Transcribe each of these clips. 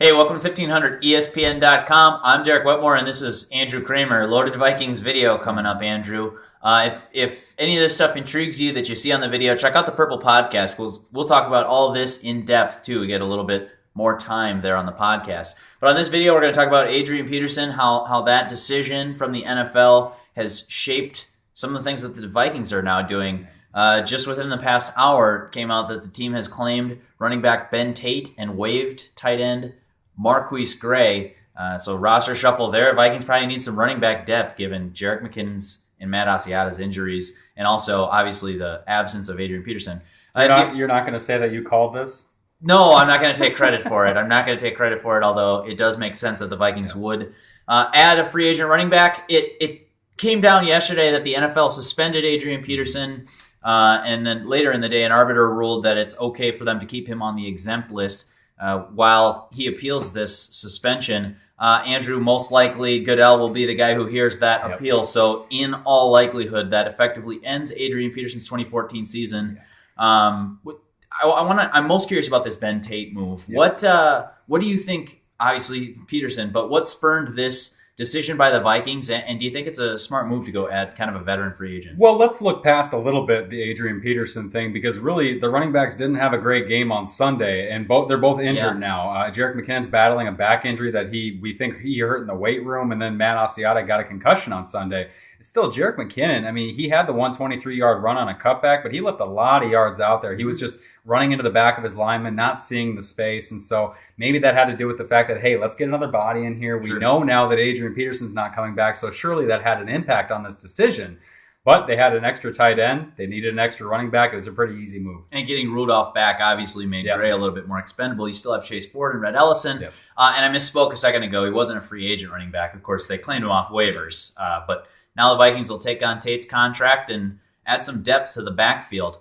Hey, welcome to 1500ESPN.com. I'm Derek Wetmore, and this is Andrew Kramer. Loaded Vikings video coming up, Andrew. If any of this stuff intrigues you that you see on the video, check out the Purple Podcast. We'll talk about all of this in depth, too. We get a little bit more time there on the podcast. But on this video, we're going to talk about Adrian Peterson, how that decision from the NFL has shaped some of the things that the Vikings are now doing. Just within the past hour, it came out that the team has claimed running back Ben Tate and waived tight end Marquise Gray. So roster shuffle there. Vikings probably need some running back depth given Jerick McKinnon's and Matt Asiata's injuries, and also obviously the absence of Adrian Peterson. You're not going to say that you called this? No, I'm not going to take credit for it. I'm not going to take credit for it, although it does make sense that the Vikings would add a free agent running back. It came down yesterday that the NFL suspended Adrian Peterson, and then later in the day, an arbiter ruled that it's okay for them to keep him on the exempt list while he appeals this suspension. Andrew, most likely Goodell will be the guy who hears that appeal. So in all likelihood, that effectively ends Adrian Peterson's 2014 season. I'm most curious about this Ben Tate move. What do you think? Obviously Peterson, but what spurned this decision by the Vikings, and do you think it's a smart move to go add kind of a veteran free agent? Well, let's look past a little bit the Adrian Peterson thing, because really the running backs didn't have a great game on Sunday, and they're both injured now. Jerick McKinnon's battling a back injury that we think he hurt in the weight room, and then Matt Asiata got a concussion on Sunday. It's still Jerick McKinnon. I mean, he had the 123-yard run on a cutback, but he left a lot of yards out there. He was just running into the back of his lineman, not seeing the space. And so maybe that had to do with the fact that, hey, let's get another body in here. We know now that Adrian Peterson's not coming back, so surely that had an impact on this decision. But they had an extra tight end. They needed an extra running back. It was a pretty easy move. And getting Rudolph back obviously made Gray a little bit more expendable. You still have Chase Ford and Red Ellison. And I misspoke a second ago. He wasn't a free agent running back. Of course, they claimed him off waivers. But now the Vikings will take on Tate's contract and add some depth to the backfield.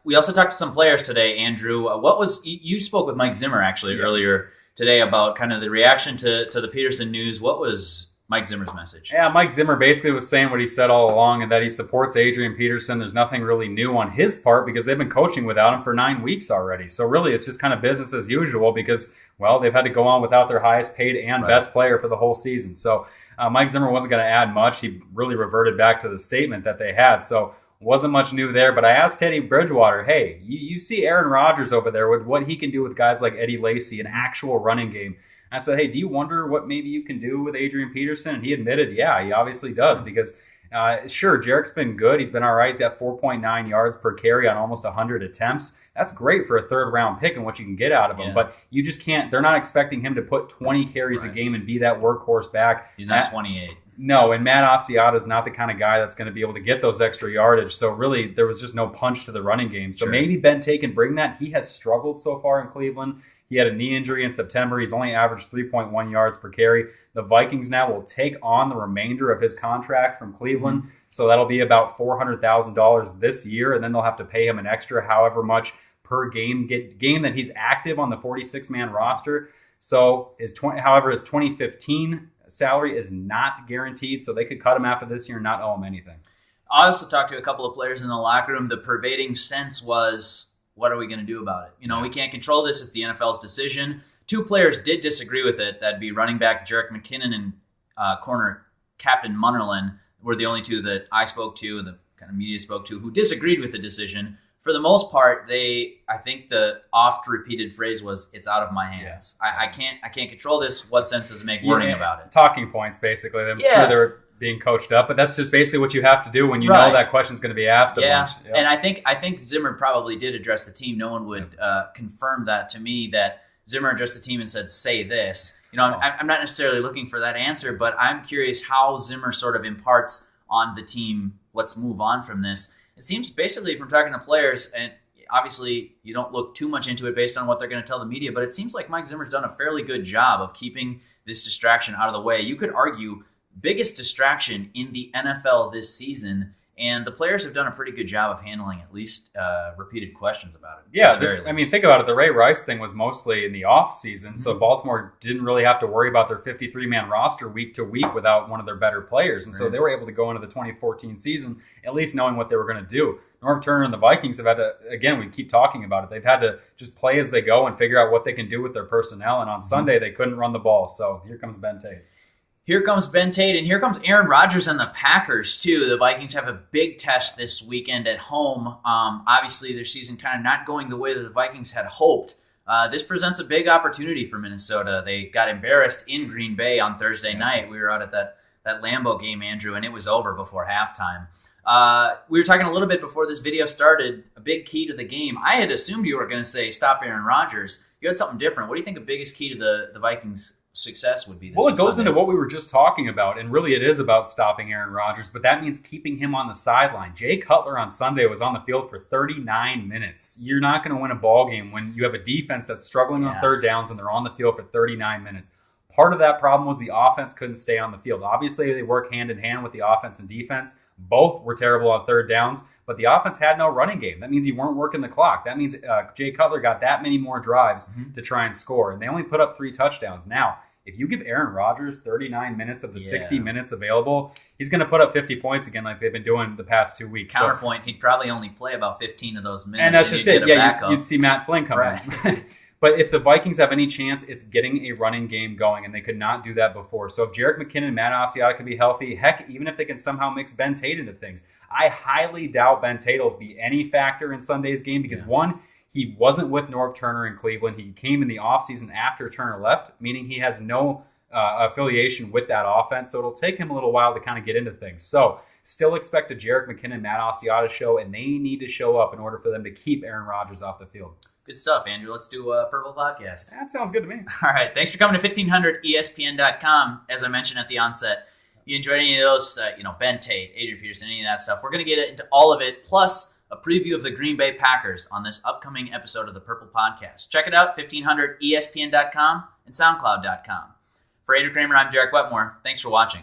We also talked to some players today, Andrew. You spoke with Mike Zimmer actually earlier today about kind of the reaction to the Peterson news. What was Mike Zimmer's message? Yeah, Mike Zimmer basically was saying what he said all along, and that he supports Adrian Peterson. There's nothing really new on his part because they've been coaching without him for 9 weeks already. So really it's just kind of business as usual because, well, they've had to go on without their highest paid and best player for the whole season. So Mike Zimmer wasn't going to add much. He really reverted back to the statement that they had. So wasn't much new there. But I asked Teddy Bridgewater, hey, you see Aaron Rodgers over there with what he can do with guys like Eddie Lacy, an actual running game. I said, hey, do you wonder what maybe you can do with Adrian Peterson? And he admitted, yeah, he obviously does because, sure, Jerick's been good. He's been all right. He's got 4.9 yards per carry on almost 100 attempts. That's great for a third-round pick and what you can get out of him. But you just can't – they're not expecting him to put 20 carries a game and be that workhorse back. He's not 28. No, and Matt Asiata is not the kind of guy that's going to be able to get those extra yardage. So really, there was just no punch to the running game. So maybe Ben Tate can bring that. He has struggled so far in Cleveland. He had a knee injury in September. He's only averaged 3.1 yards per carry. The Vikings now will take on the remainder of his contract from Cleveland. So that'll be about $400,000 this year, and then they'll have to pay him an extra however much per game that he's active on the 46-man roster. So however, his 2015 salary is not guaranteed, so they could cut him after this year and not owe him anything. I also talked to a couple of players in the locker room. The pervading sense was, what are we going to do about it? We can't control this. It's the NFL's decision. 2 players did disagree with it. That'd be running back Jerick McKinnon and corner Captain Munnerlyn were the only 2 that I spoke to, the kind of media spoke to, who disagreed with the decision. For the most part, I think the oft-repeated phrase was, it's out of my hands. I can't control this. What sense does it make worrying about it? Talking points, basically. I'm sure they're being coached up, but that's just basically what you have to do when you know that question's going to be asked a bunch. Yep. And I think Zimmer probably did address the team. No one would confirm that to me, that Zimmer addressed the team and said, say this. I'm not necessarily looking for that answer, but I'm curious how Zimmer sort of imparts on the team, let's move on from this. It seems basically from talking to players, and obviously you don't look too much into it based on what they're going to tell the media, but it seems like Mike Zimmer's done a fairly good job of keeping this distraction out of the way. You could argue biggest distraction in the NFL this season, and the players have done a pretty good job of handling at least repeated questions about it. Yeah, think about it. The Ray Rice thing was mostly in the off season, so Baltimore didn't really have to worry about their 53-man roster week to week without one of their better players, and so they were able to go into the 2014 season at least knowing what they were going to do. Norv Turner and the Vikings have had to, again, we keep talking about it, they've had to just play as they go and figure out what they can do with their personnel. And on Sunday, they couldn't run the ball. So here comes Ben Tate. Here comes Ben Tate, and here comes Aaron Rodgers and the Packers, too. The Vikings have a big test this weekend at home. Obviously, their season kind of not going the way that the Vikings had hoped. This presents a big opportunity for Minnesota. They got embarrassed in Green Bay on Thursday night. We were out at that Lambeau game, Andrew, and it was over before halftime. We were talking a little bit before this video started, a big key to the game. I had assumed you were going to say stop Aaron Rodgers. You had something different. What do you think the biggest key to the Vikings' success would be this Well, it goes Sunday? into what we were just talking about, and really it is about stopping Aaron Rodgers, but that means keeping him on the sideline. Jay Cutler on Sunday was on the field for 39 minutes. You're not going to win a ball game when you have a defense that's struggling on third downs and they're on the field for 39 minutes. Part of that problem was the offense couldn't stay on the field. Obviously, they work hand in hand with the offense and defense. Both were terrible on third downs, but the offense had no running game. That means you weren't working the clock. That means Jay Cutler got that many more drives to try and score, and they only put up 3 touchdowns. Now, if you give Aaron Rodgers 39 minutes of the 60 minutes available, he's going to put up 50 points again like they've been doing the past 2 weeks. Counterpoint, he'd probably only play about 15 of those minutes. And that's just it. Yeah, you'd see Matt Flynn come in. But if the Vikings have any chance, it's getting a running game going, and they could not do that before. So if Jerick McKinnon and Matt Asiata can be healthy, heck, even if they can somehow mix Ben Tate into things, I highly doubt Ben Tate will be any factor in Sunday's game because, one, he wasn't with Norv Turner in Cleveland. He came in the offseason after Turner left, meaning he has no affiliation with that offense. So it'll take him a little while to kind of get into things. So still expect a Jerick McKinnon, Matt Asiata show, and they need to show up in order for them to keep Aaron Rodgers off the field. Good stuff, Andrew. Let's do a Purple Podcast. That sounds good to me. All right. Thanks for coming to 1500ESPN.com. As I mentioned at the onset, you enjoyed any of those, Ben Tate, Adrian Peterson, any of that stuff. We're going to get into all of it, plus a preview of the Green Bay Packers on this upcoming episode of the Purple Podcast. Check it out, 1500ESPN.com and SoundCloud.com. For Adrian Kramer, I'm Derek Wetmore. Thanks for watching.